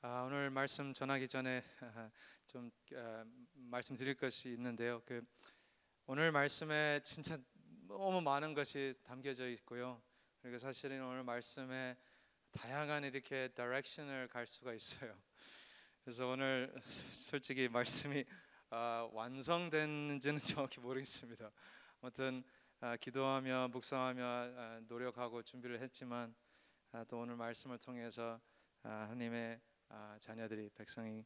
오늘 말씀 전하기 전에 좀 말씀드릴 것이 있는데요. 오늘 말씀에 진짜 너무 많은 것이 담겨져 있고요. 그리고 사실은 오늘 말씀에 다양한 이렇게 디렉션을 갈 수가 있어요. 그래서 오늘 솔직히 말씀이 완성됐는지는 정확히 모르겠습니다. 아무튼 기도하며 묵상하며 노력하고 준비를 했지만 또 오늘 말씀을 통해서 하나님의 자녀들이 백성이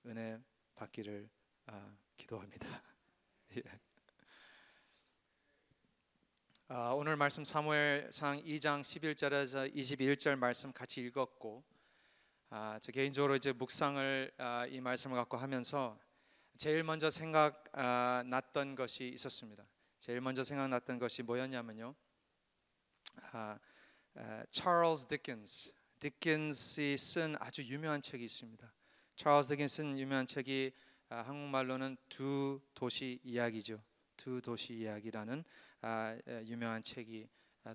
은혜 받기를 기도합니다. 예. 오늘 말씀 사무엘상 2장 11절에서 21절 말씀 같이 읽었고, 저 개인적으로 이제 묵상을 이 말씀을 갖고 하면서 제일 먼저 생각났던 것이 있었습니다. 제일 먼저 생각났던 것이 뭐였냐면요, 찰스 디킨스이 쓴 아주 유명한 책이 있습니다. 찰스 디킨스 쓴 유명한 책이 한국말로는 두 도시 이야기죠. 두 도시 이야기라는 유명한 책이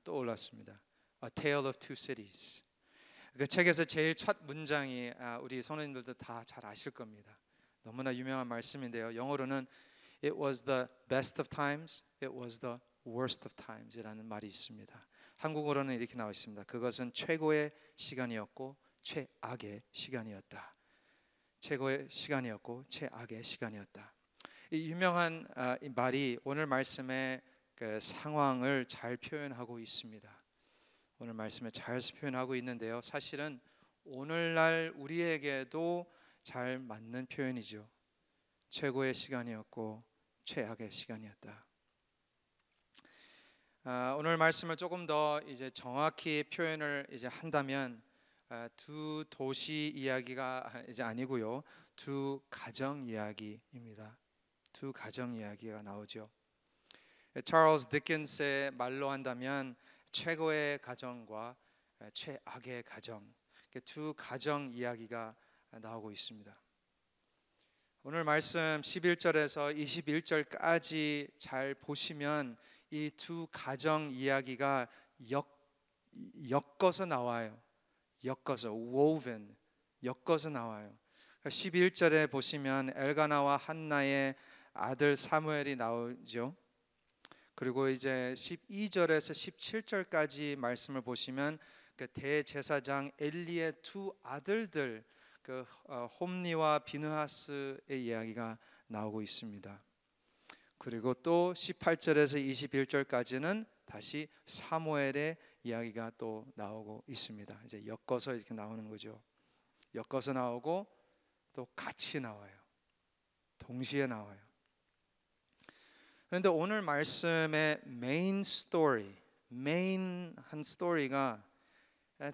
떠올랐습니다. A Tale of Two Cities. 그 책에서 제일 첫 문장이 우리 성도님들도 다 잘 아실 겁니다. 너무나 유명한 말씀인데요. 영어로는 It was the best of times, it was the worst of times이라는 말이 있습니다. 한국어로는 이렇게 나와 있습니다. 그것은 최고의 시간이었고 최악의 시간이었다. 최고의 시간이었고 최악의 시간이었다. 이 유명한 이 말이 오늘 말씀의 그 상황을 잘 표현하고 있습니다. 오늘 말씀을 잘 표현하고 있는데요. 사실은 오늘날 우리에게도 잘 맞는 표현이죠. 최고의 시간이었고 최악의 시간이었다. 오늘 말씀을 조금 더 이제 정확히 표현을 이제 한다면 두 도시 이야기가 이제 아니고요, 두 가정 이야기입니다. 두 가정 이야기가 나오죠. 찰스 디킨스의 말로 한다면 최고의 가정과 최악의 가정, 두 가정 이야기가 나오고 있습니다. 오늘 말씀 11절에서 21절까지 잘 보시면 이 두 가정 이야기가 엮어서 나와요. 엮어서 woven, 엮어서 나와요. 11절에 보시면 엘가나와 한나의 아들 사무엘이 나오죠. 그리고 이제 12절에서 17절까지 말씀을 보시면 그 대제사장 엘리의 두 아들들, 홈니와 비느하스의 이야기가 나오고 있습니다. 그리고 또 18절에서 21절까지는 다시 사무엘의 이야기가 또 나오고 있습니다. 이제 엮어서 이렇게 나오는 거죠. 엮어서 나오고 또 같이 나와요. 동시에 나와요. 그런데 오늘 말씀의 메인 한 스토리가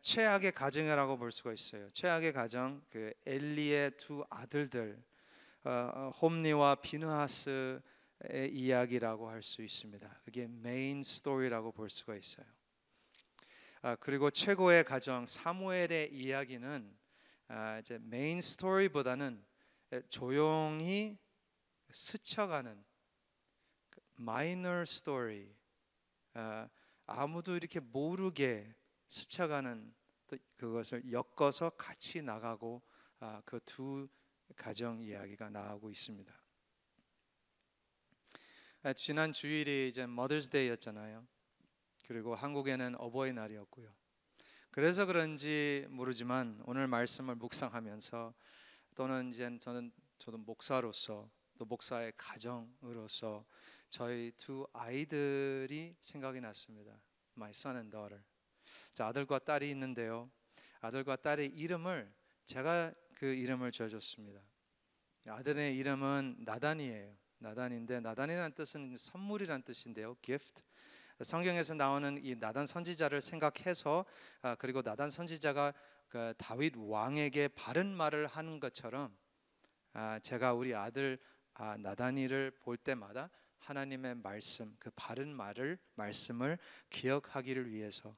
최악의 가정이라고 볼 수가 있어요. 최악의 가정, 그 엘리의 두 아들들, 홈니와 비느하스의 이야기라고 할 수 있습니다. 그게 메인 스토리라고 볼 수가 있어요. 그리고 최고의 가정 사무엘의 이야기는 이제 메인 스토리보다는 조용히 스쳐가는 마이너 스토리, 아무도 이렇게 모르게 스쳐가는, 또 그것을 엮어서 같이 나가고 그 두 가정 이야기가 나오고 있습니다. 지난 주일이 이제 머더스 데이였잖아요. 그리고 한국에는 어버이날이었고요. 그래서 그런지 모르지만 오늘 말씀을 묵상하면서, 또는 이제 저도 목사로서, 또 목사의 가정으로서 저희 두 아이들이 생각이 났습니다. My son and daughter. 자, 아들과 딸이 있는데요. 아들과 딸의 이름을 제가 그 이름을 지어줬습니다. 아들의 이름은 나단이에요. 나단인데, 나단이라는 뜻은 선물이라는 뜻인데요. gift. 성경에서 나오는 이 나단 선지자를 생각해서, 그리고 나단 선지자가 그 다윗 왕에게 바른 말을 하는 것처럼 제가 우리 아들 나단이를 볼 때마다 하나님의 말씀, 그 바른 말씀을 기억하기를 위해서,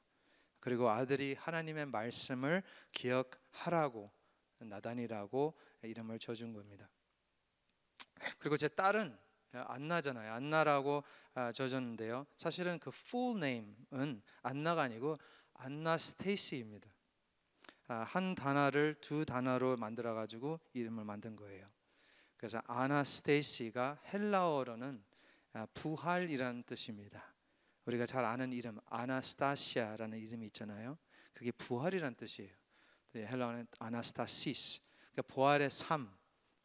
그리고 아들이 하나님의 말씀을 기억하라고 나단이라고 이름을 지어준 겁니다. 그리고 제 딸은 안나잖아요. 안나라고 지어줬는데요. 사실은 그 full name은 안나가 아니고 안나 스테이시입니다. 한 단어를 두 단어로 만들어 가지고 이름을 만든 거예요. 그래서 아나스테이시가 헬라어로는 부활이라는 뜻입니다. 우리가 잘 아는 이름 아나스타시아라는 이름이 있잖아요. 그게 부활이라는 뜻이에요. 헬라어는 아나스타시스, 그러니까 부활의 삶,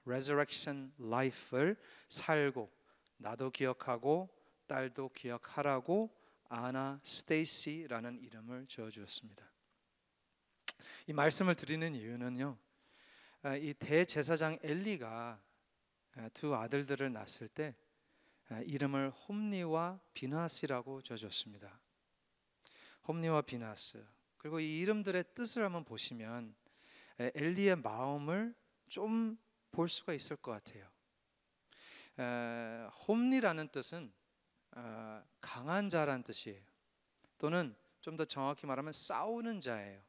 resurrection life를 살고 나도 기억하고 딸도 기억하라고 아나스테이시라는 이름을 지어주었습니다. 이 말씀을 드리는 이유는요, 이 대제사장 엘리가 두 아들들을 낳았을 때 이름을 홈니와 비나스라고 지어줬습니다. 홈니와 비나스. 그리고 이 이름들의 뜻을 한번 보시면 엘리의 마음을 좀 볼 수가 있을 것 같아요. 홈니라는 뜻은 강한 자라는 뜻이에요. 또는 좀 더 정확히 말하면 싸우는 자예요.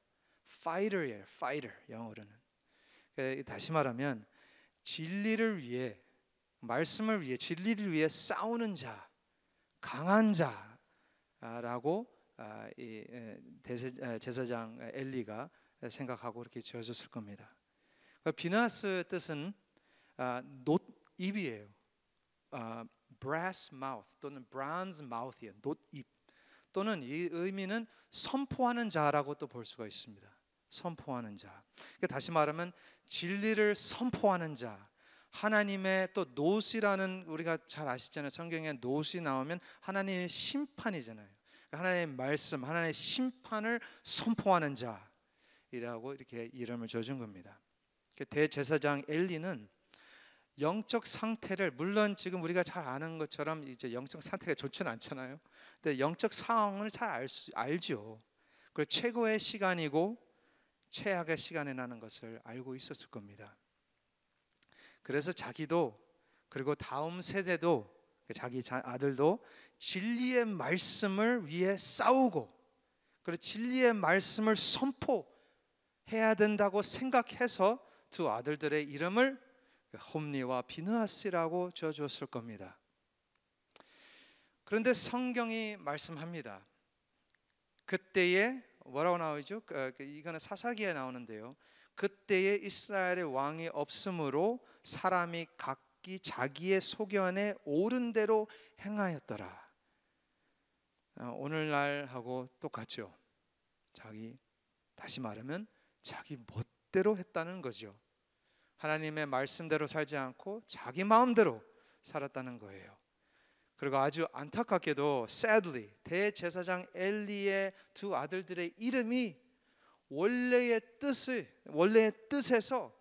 fighter예요. fighter 영어로는. 다시 말하면 진리를 위해, 말씀을 위해, 진리를 위해 싸우는 자, 강한 자라고 제사장 엘리가 생각하고 이렇게 지어졌을 겁니다. 비나스 뜻은 놋입이에요. brass mouth 또는 bronze mouth이에요. 놋입. 또는 이 의미는 선포하는 자라고 또 볼 수가 있습니다. 선포하는 자. 그러니까 다시 말하면 진리를 선포하는 자. 하나님의 또 놋이라는, 우리가 잘 아시잖아요. 성경에 놋이 나오면 하나님의 심판이잖아요. 하나님의 말씀, 하나님의 심판을 선포하는 자이라고 이렇게 이름을 지어준 겁니다. 대제사장 엘리는 영적 상태를, 물론 지금 우리가 잘 아는 것처럼 이제 영적 상태가 좋지는 않잖아요. 근데 영적 상황을 잘 알죠. 그리고 최고의 시간이고 최악의 시간이라는 것을 알고 있었을 겁니다. 그래서 자기도, 그리고 다음 세대도, 자기 아들도 진리의 말씀을 위해 싸우고, 그리고 진리의 말씀을 선포해야 된다고 생각해서 두 아들들의 이름을 홈니와 비느하스라고 지어주었을 겁니다. 그런데 성경이 말씀합니다. 그때에 뭐라고 나오죠? 이거는 사사기에 나오는데요. 그때에 이스라엘의 왕이 없으므로 사람이 각기 자기의 소견에 옳은 대로 행하였더라. 오늘날하고 똑같죠. 다시 말하면 자기 멋대로 했다는 거죠. 하나님의 말씀대로 살지 않고 자기 마음대로 살았다는 거예요. 그리고 아주 안타깝게도 sadly 대제사장 엘리의 두 아들들의 이름이 원래의 뜻에서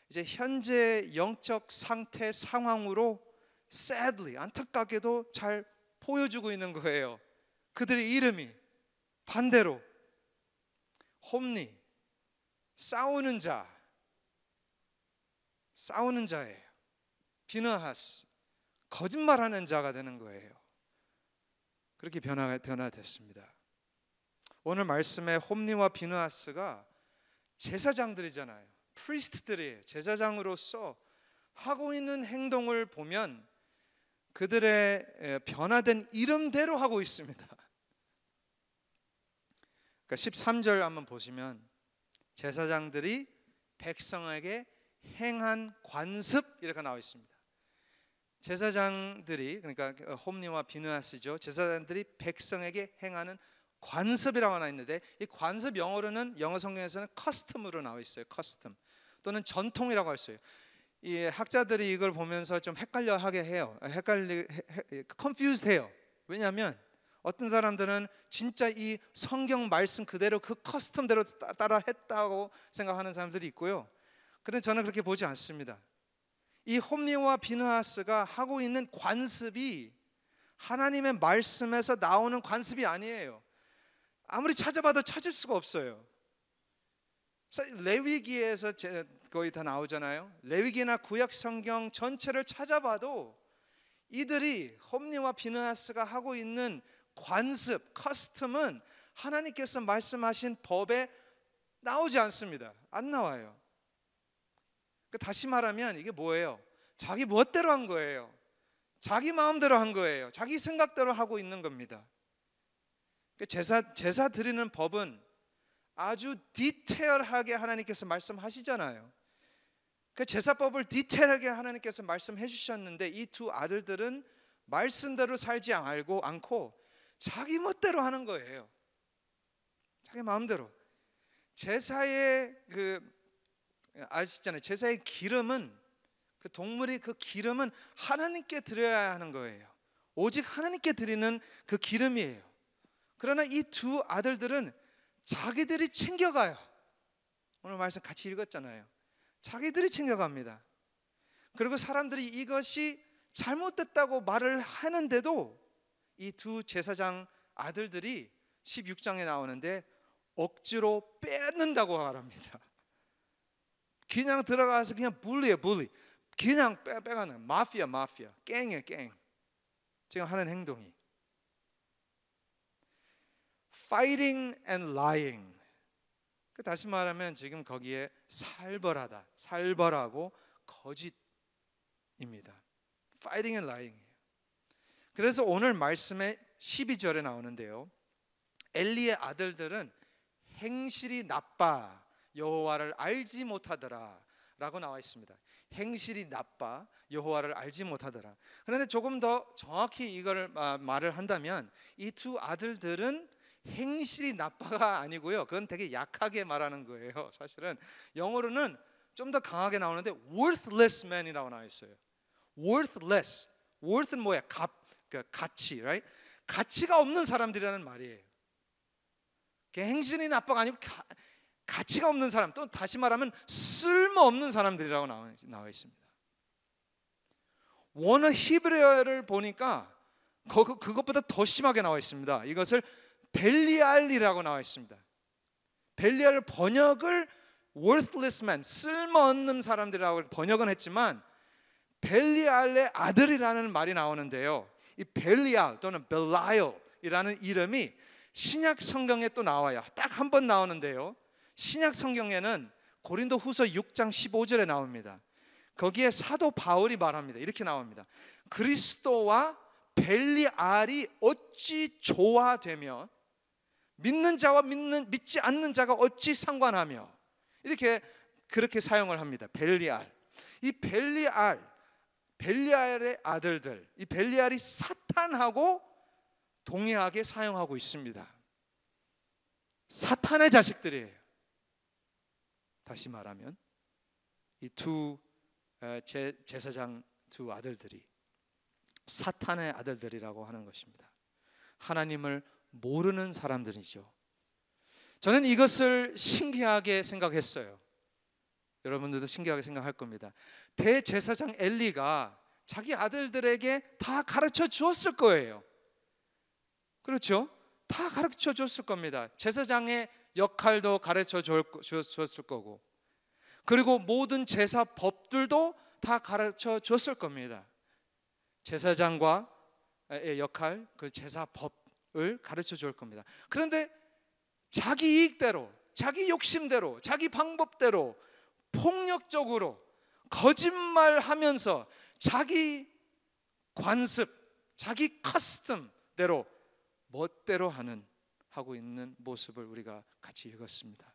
이제 현재 영적 상태 상황으로 sadly 안타깝게도 잘 보여주고 있는 거예요. 그들의 이름이 반대로 홈니, 싸우는 자예요. 비느하스, 거짓말하는 자가 되는 거예요. 그렇게 변화됐습니다. 오늘 말씀의 홈니와 비느하스가 제사장들이잖아요. 프리스트들이에요. 제사장으로서 하고 있는 행동을 보면 그들의 변화된 이름대로 하고 있습니다. 그러니까 13절 한번 보시면 제사장들이 백성에게 행한 관습 이렇게 나와 있습니다. 제사장들이, 그러니까 홈니와 비느하스죠. 제사장들이 백성에게 행하는 관습이라고 하나 있는데, 이 관습 영어로는, 영어 성경에서는 커스텀으로 나와 있어요. 커스텀 또는 전통이라고 할 수 있어요. 이 학자들이 이걸 보면서 좀 헷갈려하게 해요. confused 해요. 왜냐하면 어떤 사람들은 진짜 이 성경 말씀 그대로 그 커스텀대로 따라 했다고 생각하는 사람들이 있고요. 그런데 저는 그렇게 보지 않습니다. 이 홈니와 비느하스가 하고 있는 관습이 하나님의 말씀에서 나오는 관습이 아니에요. 아무리 찾아봐도 찾을 수가 없어요. 레위기에서 거의 다 나오잖아요. 레위기나 구약 성경 전체를 찾아봐도 이들이 홈니와 비느하스가 하고 있는 관습, 커스텀은 하나님께서 말씀하신 법에 나오지 않습니다. 안 나와요. 다시 말하면 이게 뭐예요? 자기 멋대로 한 거예요. 자기 마음대로 한 거예요. 자기 생각대로 하고 있는 겁니다. 제사 드리는 법은 아주 디테일하게 하나님께서 말씀하시잖아요. 그 제사법을 디테일하게 하나님께서 말씀해 주셨는데 이 두 아들들은 말씀대로 살지 않고 자기 멋대로 하는 거예요. 자기 마음대로. 제사의 아시잖아요. 제사의 기름은 그 동물이 그 기름은 하나님께 드려야 하는 거예요. 오직 하나님께 드리는 그 기름이에요. 그러나 이 두 아들들은 자기들이 챙겨가요. 오늘 말씀 같이 읽었잖아요. 자기들이 챙겨갑니다. 그리고 사람들이 이것이 잘못됐다고 말을 하는데도 이 두 제사장 아들들이 16장에 나오는데 억지로 뺏는다고 말합니다. 그냥 들어가서 그냥 bully예요, bully. 그냥 빼가는 마피아, 갱이에요, 갱. 지금 하는 행동이 fighting and lying. 다시 말하면 지금 거기에 살벌하다, 살벌하고 거짓입니다. fighting and lying. 그래서 오늘 말씀에 12절에 나오는데요. 엘리의 아들들은 행실이 나빠 여호와를 알지 못하더라 라고 나와 있습니다. 행실이 나빠 여호와를 알지 못하더라. 그런데 조금 더 정확히 이걸 말을 한다면 이 두 아들들은 행실이 나빠가 아니고요. 그건 되게 약하게 말하는 거예요. 사실은 영어로는 좀 더 강하게 나오는데 worthless man이라고 나와 있어요. worthless. worth는 뭐야? 가치, right? 가치가 없는 사람들이라는 말이에요. 행실이 나빠가 아니고 가치가 없는 사람, 또 다시 말하면 쓸모없는 사람들이라고 나와 있습니다. 원어 히브리어를 보니까 그것보다 더 심하게 나와 있습니다. 이것을 벨리알이라고 나와 있습니다. 벨리알 번역을 worthless man, 쓸모없는 사람들이라고 번역은 했지만 벨리알의 아들이라는 말이 나오는데요. 이 벨리알 또는 벨라일이라는 이름이 신약 성경에 또 나와요. 딱 한 번 나오는데요. 신약 성경에는 고린도후서 6장 15절에 나옵니다. 거기에 사도 바울이 말합니다. 이렇게 나옵니다. 그리스도와 벨리알이 어찌 조화되며 믿는 자와 믿지 않는 자가 어찌 상관하며, 그렇게 사용을 합니다. 벨리알. 이 벨리알의 아들들, 이 벨리알이 사탄하고 동의하게 사용하고 있습니다. 사탄의 자식들이에요. 다시 말하면 이 두 제사장 두 아들들이 사탄의 아들들이라고 하는 것입니다. 하나님을 모르는 사람들이죠. 저는 이것을 신기하게 생각했어요. 여러분들도 신기하게 생각할 겁니다. 대제사장 엘리가 자기 아들들에게 다 가르쳐 주었을 거예요. 그렇죠? 다 가르쳐 줬을 겁니다. 제사장의 역할도 가르쳐 줬을 거고, 그리고 모든 제사 법들도 다 가르쳐 줬을 겁니다. 제사장과의 역할, 그 제사 법을 가르쳐 줄 겁니다. 그런데 자기 이익대로, 자기 욕심대로, 자기 방법대로 폭력적으로 거짓말하면서 자기 관습, 자기 커스텀대로 멋대로 하고 있는 모습을 우리가 같이 읽었습니다.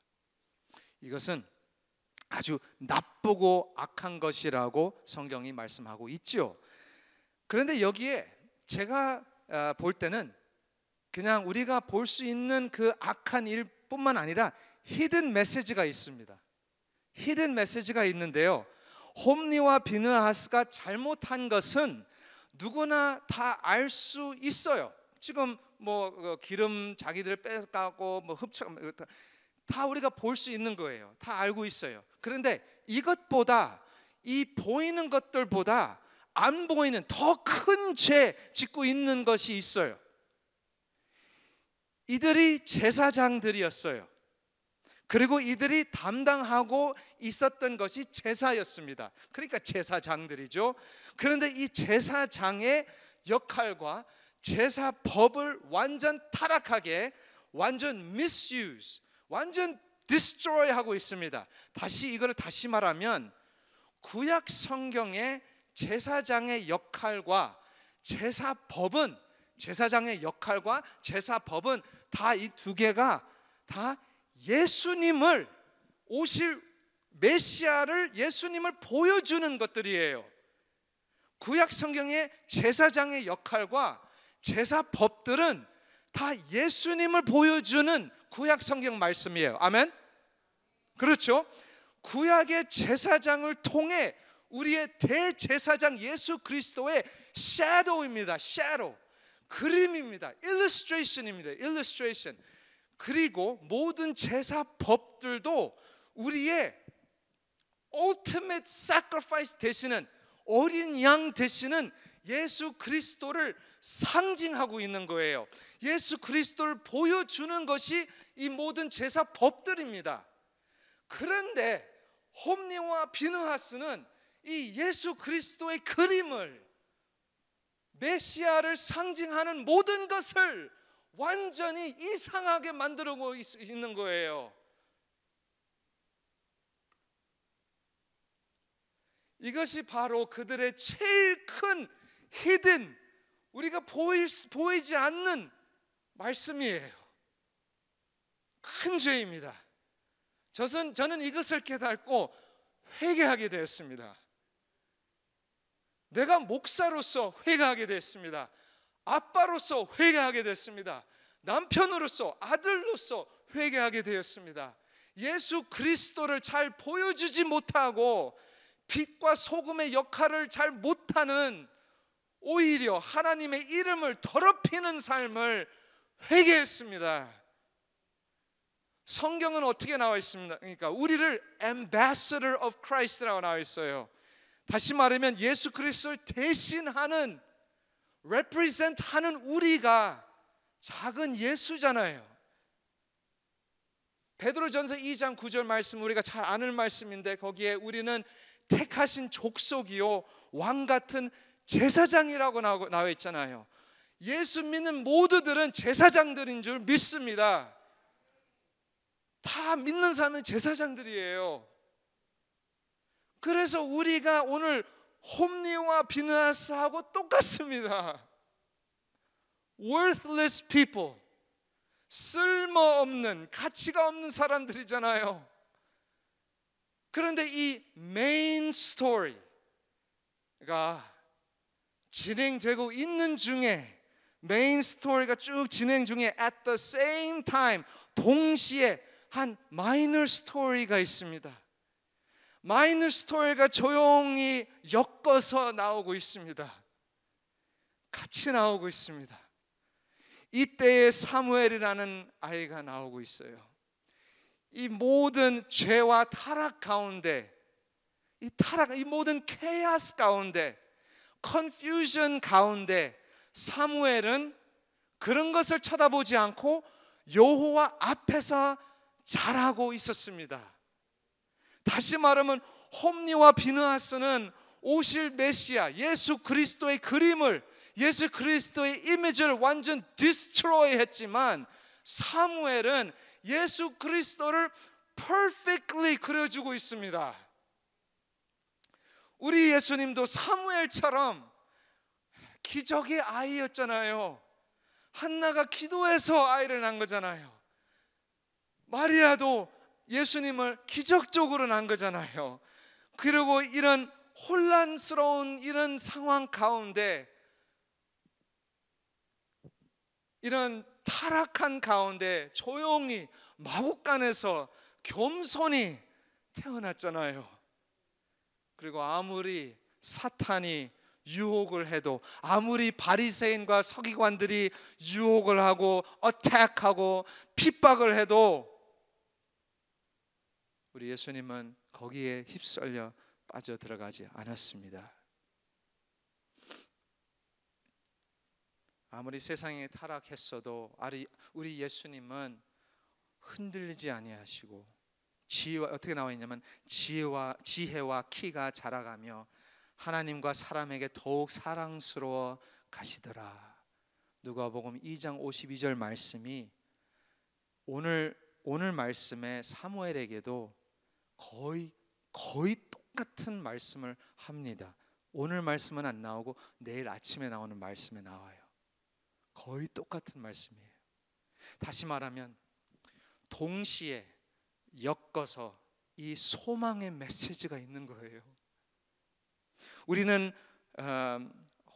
이것은 아주 나쁘고 악한 것이라고 성경이 말씀하고 있죠. 그런데 여기에 제가 볼 때는 그냥 우리가 볼 수 있는 그 악한 일뿐만 아니라 히든 메시지가 있습니다. 히든 메시지가 있는데요. 홈리와 비느하스가 잘못한 것은 누구나 다 알 수 있어요. 지금 뭐 기름 자기들 뺏어가고 뭐 흡착 다 우리가 볼 수 있는 거예요. 다 알고 있어요. 그런데 이것보다, 이 보이는 것들보다 안 보이는 더 큰 죄 짓고 있는 것이 있어요. 이들이 제사장들이었어요. 그리고 이들이 담당하고 있었던 것이 제사였습니다. 그러니까 제사장들이죠. 그런데 이 제사장의 역할과 제사법을 완전 타락하게, 완전 misuse, 완전 destroy 하고 있습니다. 이거를 다시 말하면 구약 성경의 제사장의 역할과 제사법은, 제사장의 역할과 제사법은 다 이 두 개가 다 예수님을, 오실 메시아를, 예수님을 보여주는 것들이에요. 구약 성경의 제사장의 역할과 제사법들은 다 예수님을 보여주는 구약 성경 말씀이에요. 아멘? 그렇죠? 구약의 제사장을 통해 우리의 대제사장 예수 그리스도의 shadow입니다. shadow, 그림입니다. illustration입니다. illustration. 그리고 모든 제사법들도 우리의 ultimate sacrifice 되시는, 어린 양 되시는 예수 그리스도를 상징하고 있는 거예요. 예수 그리스도를 보여주는 것이 이 모든 제사법들입니다. 그런데 홈리와 비느하스는 이 예수 그리스도의 그림을, 메시아를 상징하는 모든 것을 완전히 이상하게 만들고 있는 거예요. 이것이 바로 그들의 제일 큰 히든, 우리가 보이지 않는 말씀이에요. 큰 죄입니다. 저는 이것을 깨닫고 회개하게 되었습니다. 내가 목사로서 회개하게 됐습니다. 아빠로서 회개하게 됐습니다. 남편으로서, 아들로서 회개하게 되었습니다. 예수 그리스도를 잘 보여주지 못하고 빛과 소금의 역할을 잘 못하는, 오히려 하나님의 이름을 더럽히는 삶을 회개했습니다. 성경은 어떻게 나와 있습니까? 그러니까 우리를 ambassador of Christ라고 나와 있어요. 다시 말하면 예수 그리스도를 대신하는, represent 하는 우리가 작은 예수잖아요. 베드로전서 2장 9절 말씀, 우리가 잘 아는 말씀인데 거기에 우리는 택하신 족속이요 왕 같은 제사장이라고 나와 있잖아요. 예수 믿는 모두들은 제사장들인 줄 믿습니다. 다 믿는 사람은 제사장들이에요. 그래서 우리가 오늘 홈리와 비느하스하고 똑같습니다. worthless people, 쓸모없는, 가치가 없는 사람들이잖아요. 그런데 이 메인 스토리가 진행되고 있는 중에, 메인 스토리가 쭉 진행 중에 at the same time, 동시에 한 마이너 스토리가 있습니다. 마이너 스토리가 조용히 엮어서 나오고 있습니다. 같이 나오고 있습니다. 이때에 사무엘이라는 아이가 나오고 있어요. 이 모든 죄와 타락 가운데, 이 모든 케이오스 가운데, 컨퓨전 가운데 사무엘은 그런 것을 쳐다보지 않고 여호와 앞에서 자라고 있었습니다. 다시 말하면 홈리와 비느하스는 오실 메시아 예수 그리스도의 그림을, 예수 그리스도의 이미지를 완전 디스트로이 했지만, 사무엘은 예수 그리스도를 perfectly 그려주고 있습니다. 우리 예수님도 사무엘처럼 기적의 아이였잖아요. 한나가 기도해서 아이를 낳은 거잖아요. 마리아도 예수님을 기적적으로 낳은 거잖아요. 그리고 이런 혼란스러운 이런 상황 가운데, 이런 타락한 가운데 조용히 마국간에서 겸손히 태어났잖아요. 그리고 아무리 사탄이 유혹을 해도, 아무리 바리새인과 서기관들이 유혹을 하고 어택하고 핍박을 해도 우리 예수님은 거기에 휩쓸려 빠져들어가지 않았습니다. 아무리 세상에 타락했어도 우리 예수님은 흔들리지 아니하시고, 지혜와, 어떻게 나와 있냐면 지혜와 키가 자라가며 하나님과 사람에게 더욱 사랑스러워 가시더라. 누가복음 2장 52절 말씀이 오늘 말씀에 사무엘에게도 거의 똑같은 말씀을 합니다. 오늘 말씀은 안 나오고 내일 아침에 나오는 말씀에 나와요. 거의 똑같은 말씀이에요. 다시 말하면 동시에 엮어서 이 소망의 메시지가 있는 거예요. 우리는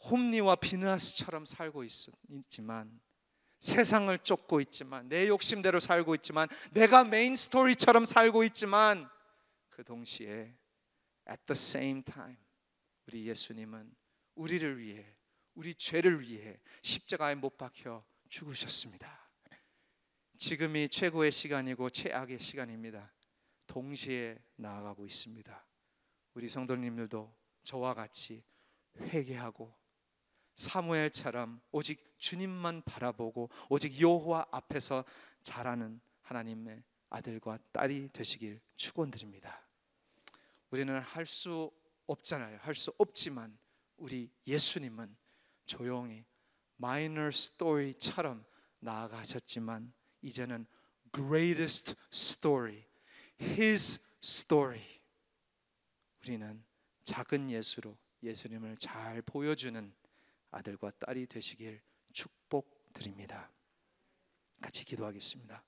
홈리와 비느하스처럼 살고 있지만, 세상을 쫓고 있지만, 내 욕심대로 살고 있지만, 내가 메인 스토리처럼 살고 있지만, 그 동시에 at the same time 우리 예수님은 우리를 위해, 우리 죄를 위해 십자가에 못 박혀 죽으셨습니다. 지금이 최고의 시간이고 최악의 시간입니다. 동시에 나아가고 있습니다. 우리 성도님들도 저와 같이 회개하고 사무엘처럼 오직 주님만 바라보고 오직 여호와 앞에서 자라는 하나님의 아들과 딸이 되시길 축원드립니다. 우리는 할 수 없잖아요. 할 수 없지만 우리 예수님은 조용히 마이너 스토리처럼 나아가셨지만 이제는 greatest story, His story. 우리는 작은 예수로 예수님을 잘 보여주는 아들과 딸이 되시길 축복드립니다. 같이 기도하겠습니다.